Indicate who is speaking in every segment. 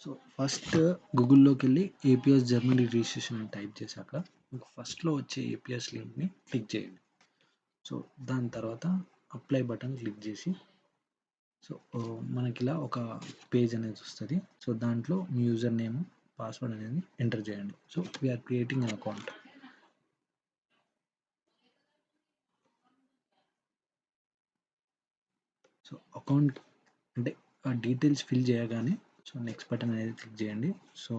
Speaker 1: So, first గూగుల్‌లోకెళ్ళి APS Germany registration అని type చేశాక, మీకు ఫస్ట్‌లో వచ్చే ఏపీఎస్ లింక్‌ని క్లిక్ చేయండి. సో, దాని తర్వాత అప్లై బటన్ క్లిక్ చేసి, సో, మనకిలా ఒక పేజ్ అనేది వస్తది. సో, దాంట్లో మీ యూజర్ నేమ్, పాస్వర్డ్ అనేది ఎంటర్ చేయండి. So, we are creating an account. So, account అంటే ఆ డీటెయిల్స్ ఫిల్ చేయగానే సో, నెక్స్ట్ బటన్ అనేది క్లిక్ చేయండి. సో,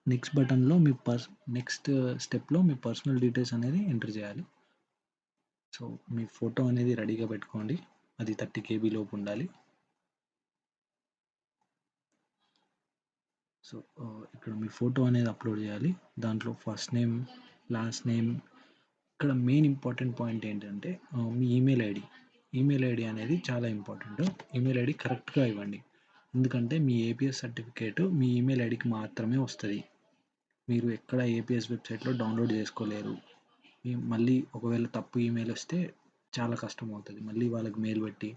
Speaker 1: నెక్స్ట్ బటన్‌లో మీ నెక్స్ట్ స్టెప్‌లో మీ పర్సనల్ డీటెయిల్స్ అనేది ఎంటర్ చేయాలి. సో, మీ ఫోటో అనేది రెడీగా పెట్టుకోండి. అది 30 కేబీ లోపు ఉండాలి. సో, ఇక్కడ మీ ఫోటో అనేది అప్లోడ్ చేయాలి. దాంట్లో ఫస్ట్ నేమ్, లాస్ట్ నేమ్, ఇక్కడ మెయిన్ ఇంపార్టెంట్ పాయింట్ ఏంటంటే మీ ఈమెయిల్ ఐడీ. ఈమెయిల్ ఐడీ అనేది చాలా ఇంపార్టెంట్. ఈమెయిల్ ఐడీ కరెక్ట్‌గా ఇవ్వండి. ఎందుకంటే మీ ఏపీఎస్ సర్టిఫికేట్ మీ ఈమెయిల్ ఐడీకి మాత్రమే వస్తది. మీరు ఎక్కడ ఏపీఎస్ వెబ్‌సైట్‌లో డౌన్‌లోడ్ చేసుకోలేరు. మళ్ళీ ఒకవేళ తప్పు ఈమెయిల్ వస్తే చాలా కష్టం అవుతుంది. మళ్ళీ వాళ్ళకి మెయిల్ పెట్టి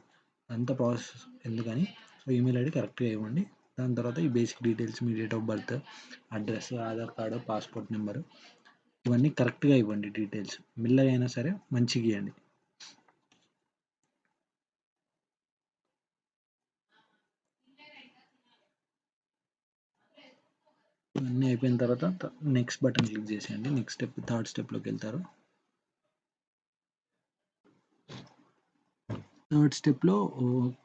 Speaker 1: అంతా ప్రాసెస్ ఎందుకని సో ఈమెయిల్ ఐడి కరెక్ట్‌గా ఇవ్వండి. దాని తర్వాత ఈ basic details me date of birth, address, Aadhaar card, passport number ఇవన్నీ కరెక్ట్‌గా ఇవ్వండి డీటెయిల్స్. మెల్లగా అయినా సరే మంచిగా ఇయ్యండి. ఇవన్నీ అయిపోయిన తర్వాత నెక్స్ట్ బటన్ క్లిక్ చేసేయండి. నెక్స్ట్ స్టెప్ థర్డ్ స్టెప్‌లోకి వెళ్తారు. థర్డ్ స్టెప్‌లో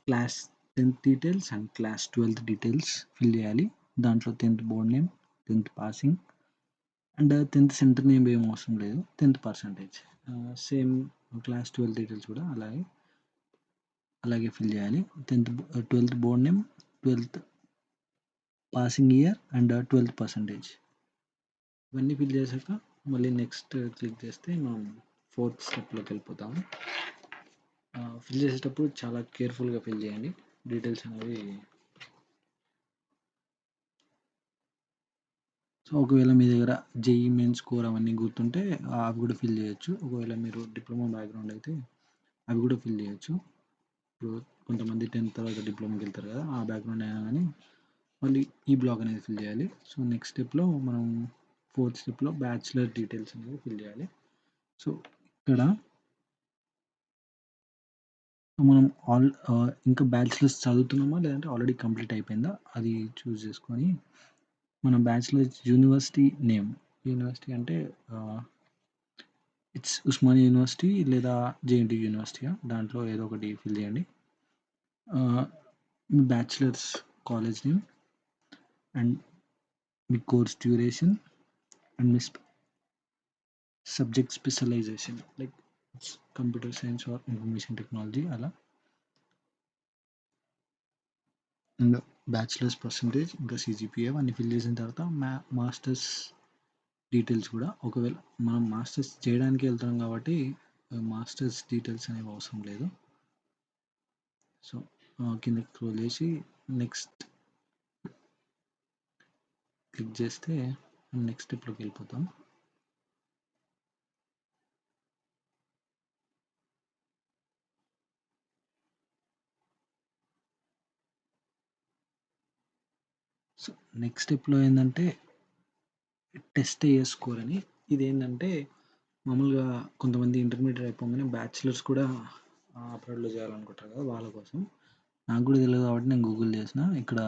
Speaker 1: క్లాస్ 10థ్ డీటెయిల్స్ అండ్ క్లాస్ 12థ్ డీటెయిల్స్ ఫిల్ చేయాలి. దాంట్లో 10థ్ బోర్డ్ నేమ్, 10థ్ పాసింగ్ అండ్ 10థ్ సెంటర్ నేమ్ ఏం అవసరం లేదు. 10థ్ పర్సంటేజ్. సేమ్ క్లాస్ 12 డీటెయిల్స్ కూడా అలాగే ఫిల్ చేయాలి. 12థ్ బోర్డ్ నేమ్, 12థ్ పాసింగ్ ఇయర్ అండ్ 12థ్ పర్సంటేజ్. ఇవన్నీ ఫిల్ చేశాక మళ్ళీ నెక్స్ట్ క్లిక్ చేస్తే మనం ఫోర్త్ స్టెప్‌లోకి వెళ్ళిపోతాము. ఫిల్ చేసేటప్పుడు చాలా కేర్‌ఫుల్‌గా ఫిల్ చేయండి. డీటెయిల్స్ అనేవి సో, ఒకవేళ మీ దగ్గర జేఈఈ మెయిన్స్ స్కోర్ అవన్నీ గుర్తుంటే అవి కూడా ఫిల్ చేయొచ్చు. ఒకవేళ మీరు డిప్లొమా బ్యాక్‌గ్రౌండ్ అయితే అవి కూడా ఫిల్ చేయొచ్చు. ఇప్పుడు కొంతమంది 10థ్ తర్వాత డిప్లొమాకి వెళ్తారు కదా! ఆ బ్యాక్‌గ్రౌండ్ అయినా కానీ మళ్ళీ ఈ బ్లాక్ అనేది ఫిల్ చేయాలి. సో, నెక్స్ట్ స్టెప్‌లో మనం ఫోర్త్ స్టెప్‌లో బ్యాచిలర్ డీటెయిల్స్ అనేవి ఫిల్ చేయాలి. సో, ఇక్కడ మనం ఇంకా బ్యాచిలర్స్ చదువుతున్నామా? లేదంటే ఆల్రెడీ కంప్లీట్ అయిపోయిందా? అది చూజ్ చేసుకొని మన బ్యాచిలర్స్ యూనివర్సిటీ నేమ్. యూనివర్సిటీ అంటే ఇట్స్ ఉస్మానియా యూనివర్సిటీ లేదా జేఎన్‌టీయూ యూనివర్సిటీయా? దాంట్లో ఏదో ఒకటి ఫిల్ చేయండి. మీ బ్యాచిలర్స్ కాలేజ్ నేమ్ అండ్ మీ కోర్స్ డ్యూరేషన్ అండ్ మీ subject specialisation like computer science or information technology అలా. అండ్ బ్యాచిలర్స్ పర్సంటేజ్ ఇంకా సీజీపీఏ అన్నీ ఫిల్ చేసిన తర్వాత మాస్టర్స్ డీటెయిల్స్ కూడా ఒకవేళ మనం మాస్టర్స్ చేయడానికి వెళ్తున్నాం కాబట్టి మాస్టర్స్ డీటెయిల్స్ అనేవి అవసరం లేదు. సో, కిందకి స్క్రోల్ చేసి నెక్స్ట్ క్లిక్ చేస్తే నెక్స్ట్ స్టెప్‌లోకి వెళ్ళిపోతాం. సో, నెక్స్ట్ స్టెప్‌లో ఏందంటే టెస్ట్ ఏఎస్ స్కోర్ అని. ఇదేంటంటే మామూలుగా కొంతమంది ఇంటర్మీడియేట్ అయిపోగానే బ్యాచిలర్స్ కూడా అబ్రాడ్‌లో చేయాలనుకుంటారు కదా! వాళ్ళ కోసం. నాకు కూడా తెలీదు కాబట్టి నేను గూగుల్ చేసిన. ఇక్కడ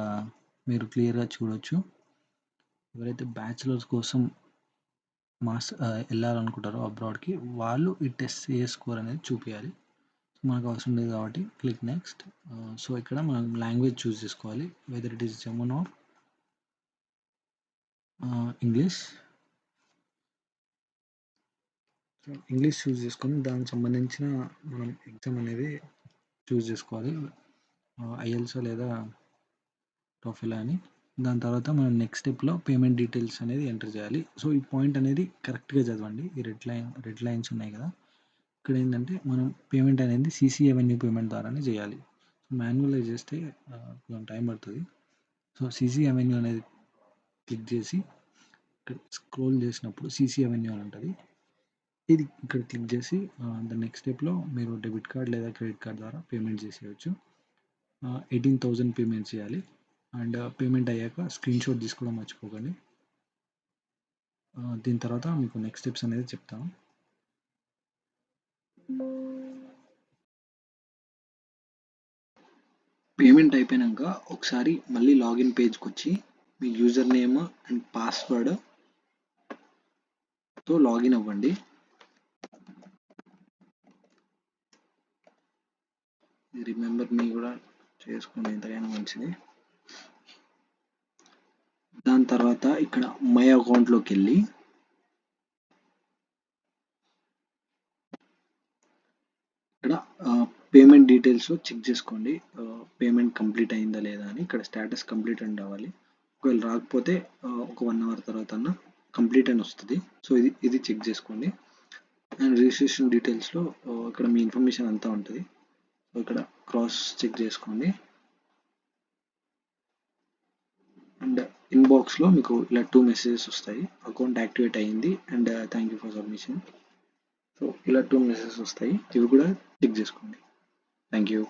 Speaker 1: మీరు క్లియర్‌గా చూడొచ్చు. ఎవరైతే బ్యాచిలర్స్ కోసం ఎళ్ళాలనుకుంటారో అబ్రాడ్‌కి వాళ్ళు ఈ టెస్ట్ ఏఎస్ స్కోర్ అనేది చూపియాలి. మనకు అవసరం లేదు కాబట్టి క్లిక్ నెక్స్ట్. సో, ఇక్కడ మనం లాంగ్వేజ్ చూజ్ చేసుకోవాలి. Whether it is German or English. So, English choose చేసుకొని దానికి సంబంధించిన మనం ఎగ్జామ్ అనేది చూజ్ చేసుకోవాలి. ఐఎల్టీఎస్ లేదా టోఫెల్ అని. దాని తర్వాత మనం నెక్స్ట్ స్టెప్‌లో పేమెంట్ డీటెయిల్స్ అనేది ఎంటర్ చేయాలి. సో, ఈ పాయింట్ అనేది కరెక్ట్‌గా చదవండి. ఈ రెడ్ లైన్స్ ఉన్నాయి కదా! ఇక్కడ ఏంటంటే మనం పేమెంట్ అనేది సీసీ అవెన్యూ పేమెంట్ ద్వారానే చేయాలి. మాన్యువల్‌గా చేస్తే కొంచెం టైం పడుతుంది. సో, సీసీ అవెన్యూ అనేది క్లిక్ చేసి ఇక్కడ స్క్రోల్ చేసినప్పుడు సీసీ అవెన్యూ అని ఉంటుంది. ఇది ఇక్కడ క్లిక్ చేసి ద నెక్స్ట్ స్టెప్‌లో మీరు డెబిట్ కార్డ్ లేదా క్రెడిట్ కార్డ్ ద్వారా పేమెంట్ చేసేయొచ్చు. 18,000 పేమెంట్ చేయాలి. అండ్ పేమెంట్ అయ్యాక స్క్రీన్ షాట్ తీసుకోవడం మర్చిపోకండి. దీని తర్వాత మీకు నెక్స్ట్ స్టెప్స్ అనేది చెప్తాను. పేమెంట్ అయిపోయినాక ఒకసారి మళ్ళీ లాగిన్ పేజ్కి వచ్చి మీ యూజర్ నేమ్ అండ్ పాస్వర్డ్తో లాగిన్ అవ్వండి. రిమెంబర్ మీ కూడా చేసుకోండి, ఎంతైనా మంచిది. దాని తర్వాత ఇక్కడ మై అకౌంట్లోకి వెళ్ళి ఇక్కడ పేమెంట్ డీటెయిల్స్ చెక్ చేసుకోండి. పేమెంట్ కంప్లీట్ అయిందా లేదా అని. ఇక్కడ స్టేటస్ కంప్లీట్ అని రావాలి. ఒకవేళ రాకపోతే ఒక 1 అవర్ తర్వాత కంప్లీట్ అని వస్తుంది. సో ఇది చెక్ చేసుకోండి. అండ్ రిజిస్ట్రేషన్ డీటెయిల్స్లో ఇక్కడ మీ ఇన్ఫర్మేషన్ అంతా ఉంటుంది. సో ఇక్కడ క్రాస్ చెక్ చేసుకోండి. అండ్ ఇన్బాక్స్లో మీకు ఇలా 2 మెసేజెస్ వస్తాయి. అకౌంట్ యాక్టివేట్ అయ్యింది and thank you for submission. So ఇలా 2 మెసేజెస్ వస్తాయి. ఇవి కూడా చెక్ చేసుకోండి. Thank you.